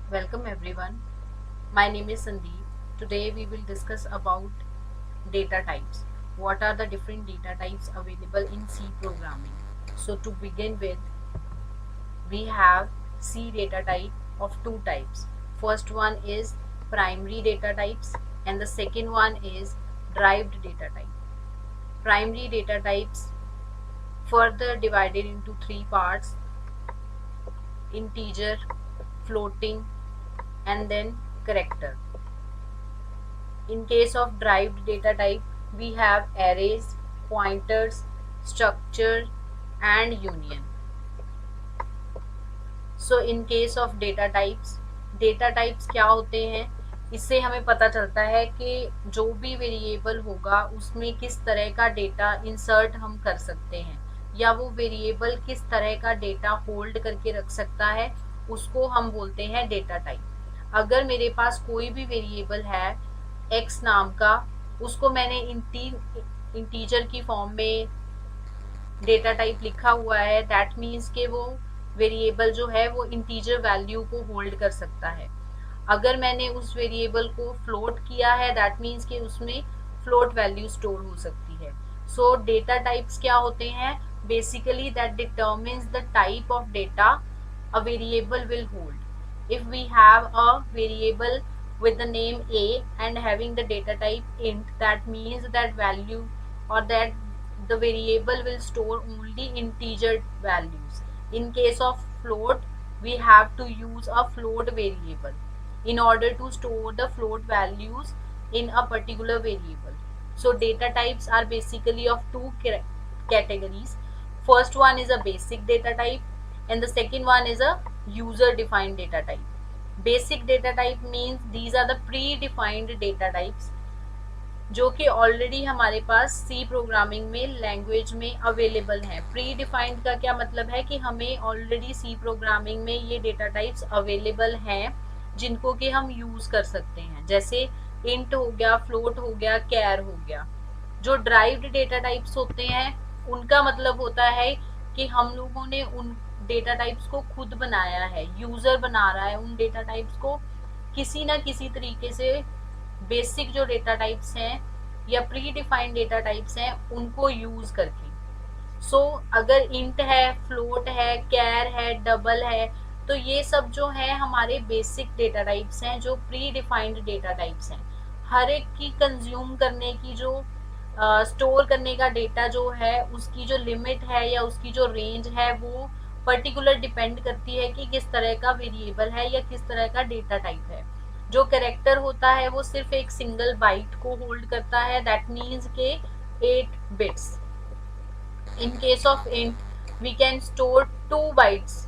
Welcome everyone. My name is Sandeep. Today we will discuss about data types. What are the different data types available in C programming? So to begin with, we have C data type of two types. First one is primary data types and the second one is derived data type. Primary data types further divided into three parts: integer, floating, and then character. In case of derived data type, we have arrays, pointers, structure and union. So in case of data types क्या होते हैं? इससे हमें पता चलता है कि जो भी वेरिएबल होगा उसमें किस तरह का डेटा इंसर्ट हम कर सकते हैं, या वो वेरिएबल किस तरह का डेटा होल्ड करके रख सकता है, उसको हम बोलते हैं डेटा टाइप। अगर मेरे पास कोई भी वेरिएबल है x नाम का, उसको मैंने इंटीजर की फॉर्म में डेटा टाइप लिखा हुआ है, दैट मीन्स कि वो वेरिएबल जो है वो इंटीजर वैल्यू को होल्ड कर सकता है। अगर मैंने उस वेरिएबल को फ्लोट किया है, दैट मीन्स कि उसमें फ्लोट वैल्यू स्टोर हो सकती है। सो डेटा टाइप्स क्या होते हैं? Basically that determines the type of data a variable will hold. If we have a variable with the name a and having the data type int, that means that value or that the variable will store only integer values. In case of float, we have to use a float variable in order to store the float values in a particular variable. So data types are basically of two categories. First one is a basic data type and the second one is a user defined data type. Basic data type means these are the predefined data types जो कि already हमारे पास सी programming में language में available है। Pre defined का क्या मतलब है कि हमें ऑलरेडी सी प्रोग्रामिंग में ये डेटा टाइप्स अवेलेबल हैं जिनको कि हम यूज कर सकते हैं, जैसे इंट हो गया, फ्लोट हो गया, कैर हो गया। जो ड्राइव्ड डेटा टाइप्स होते हैं उनका मतलब होता है कि हम लोगों ने उन डेटा टाइप्स को खुद बनाया है, यूजर बना रहा है उन डेटा टाइप्स को किसी ना किसी तरीके से। बेसिक जो डेटा टाइप्स हैं या प्री डिफाइंड डेटा टाइप्स हैं उनको यूज करके। सो अगर इंट है, फ्लोट है, कैर है, डबल है, तो ये सब जो है हमारे बेसिक डेटा टाइप्स हैं जो प्री डिफाइंड डेटा टाइप्स हैं। हर एक की कंज्यूम करने की जो स्टोर करने का डेटा जो है उसकी जो लिमिट है या उसकी जो रेंज है वो पर्टिकुलर डिपेंड करती है कि किस तरह का वेरिएबल है या किस तरह का डेटा टाइप है। जो कैरेक्टर होता है वो सिर्फ एक सिंगल बाइट को होल्ड करता है, दैट मीन्स के 8 bits. In case of int we can store 2 bytes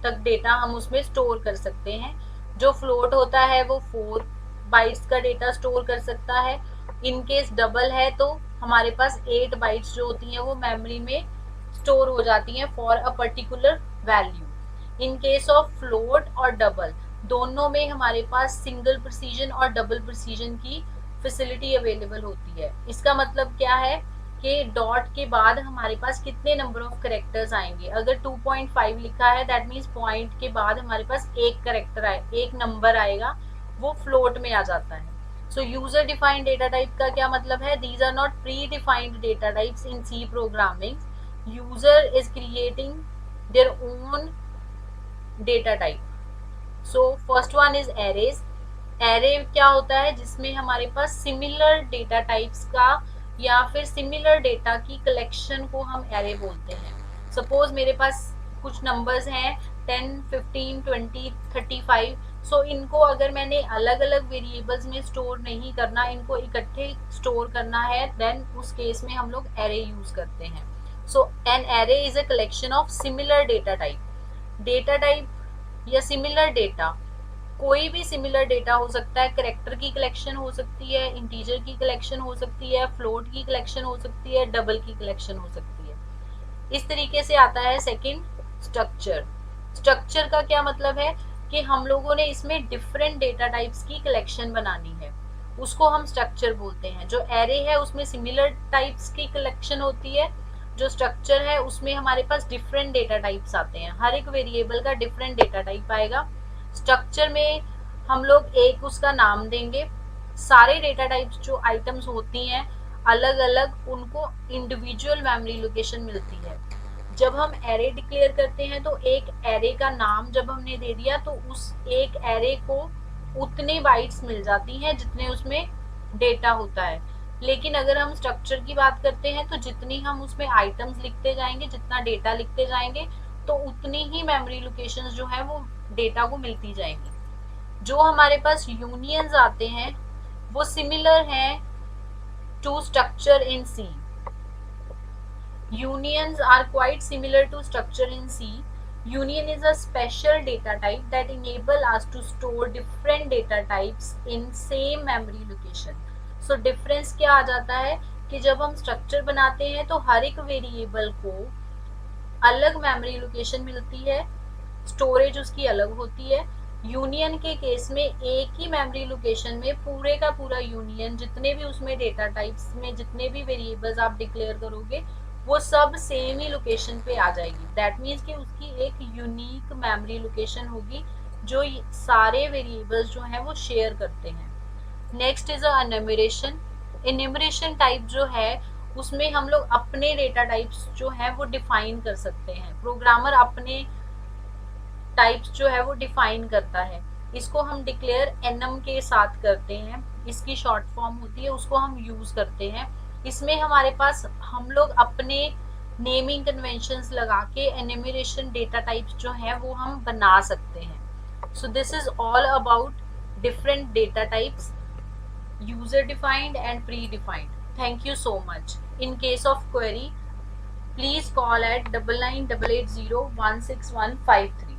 तक डेटा हम उसमें स्टोर कर सकते हैं। जो फ्लोट होता है वो 4 बाइट्स का डेटा स्टोर कर सकता है। इन केस डबल है तो हमारे पास 8 बाइट्स जो होती हैं वो मेमोरी में स्टोर हो जाती हैं for a particular value. In case of float और डबल दोनों में हमारे पास सिंगल प्रिसीजन और डबल प्रिसीजन की फैसिलिटी अवेलेबल होती है। इसका मतलब क्या है कि डॉट के बाद हमारे पास कितने नंबर ऑफ करेक्टर्स आएंगे। अगर 2.5 लिखा है दैट मीन्स पॉइंट के बाद हमारे पास एक करेक्टर आए, एक नंबर आएगा, वो फ्लोट में आ जाता है। सो यूजर डिफाइंड डेटा टाइप का क्या मतलब है? These are not pre defined data types in C programming. User is creating their own data type. So first one is arrays. Array क्या होता है? जिसमें हमारे पास सिमिलर डेटा टाइप्स का या फिर सिमिलर डेटा की कलेक्शन को हम एरे बोलते हैं। सपोज मेरे पास कुछ नंबर्स हैं 10, 15, 20, 35। सो इनको अगर मैंने अलग अलग वेरिएबल्स में स्टोर नहीं करना, इनको इकट्ठे स्टोर करना है, देन उस केस में हम लोग एरे यूज करते हैं। So an array is a collection of similar data type. Data type या सिमिलर डेटा, कोई भी सिमिलर डेटा हो सकता है। करेक्टर की कलेक्शन हो सकती है, इंटीजर की कलेक्शन हो सकती है, फ्लोट की कलेक्शन हो सकती है, डबल की कलेक्शन हो सकती है। इस तरीके से आता है सेकंड स्ट्रक्चर। स्ट्रक्चर का क्या मतलब है कि हम लोगों ने इसमें डिफरेंट डेटा टाइप्स की कलेक्शन बनानी है, उसको हम स्ट्रक्चर बोलते हैं। जो एरे है उसमें सिमिलर टाइप्स की कलेक्शन होती है, जो स्ट्रक्चर है उसमें हमारे पास डिफरेंट डेटा टाइप्स आते हैं। हर एक वेरिएबल का डिफरेंट डेटा टाइप आएगा। स्ट्रक्चर में हम लोग एक उसका नाम देंगे, सारे डेटा टाइप्स जो आइटम्स होती हैं अलग अलग उनको इंडिविजुअल मेमोरी लोकेशन मिलती है। जब हम एरे डिक्लेयर करते हैं तो एक एरे का नाम जब हमने दे दिया तो उस एक एरे को उतने बाइट्स मिल जाती हैं जितने उसमें डेटा होता है। लेकिन अगर हम स्ट्रक्चर की बात करते हैं तो जितनी हम उसमें आइटम्स लिखते जाएंगे, जितना डेटा लिखते जाएंगे, तो उतनी ही मेमोरी लोकेशंस जो है वो डेटा को मिलती जाएंगी। जो हमारे पास यूनियंस आते हैं वो सिमिलर हैं to structure in C. Unions are quite similar to structure in C. Union is a special data type that enable us to store different data types in same memory location. So difference क्या आ जाता है कि जब हम structure बनाते हैं तो हर एक वेरिएबल को अलग मेमोरी लोकेशन मिलती है, स्टोरेज उसकी अलग होती है। यूनियन के केस में एक ही मेमोरी लोकेशन में पूरे का पूरा यूनियन, जितने भी उसमें डेटा टाइप्स में जितने भी वेरिएबल्स आप डिक्लेयर करोगे वो सब सेम ही लोकेशन पे आ जाएगी। दैट मीन्स कि उसकी एक यूनिक मेमोरी लोकेशन होगी जो सारे वेरिएबल्स जो हैं वो शेयर करते हैं। Next is enumeration. Enumeration type जो है उसमें हम लोग अपने डेटा टाइप्स जो है वो डिफाइन कर सकते हैं। प्रोग्रामर अपने टाइप्स जो है वो डिफाइन करता है। इसको हम डिक्लेयर एनम के साथ करते हैं, इसकी शॉर्ट फॉर्म होती है, उसको हम यूज करते हैं। इसमें हमारे पास हम लोग अपने नेमिंग कन्वेंशंस लगा के एनुमरेशन डेटा टाइप्स जो है वो हम बना सकते हैं। So this is all about different data types, user defined and predefined. Thank you so much. In case of query, please call at 9988016153.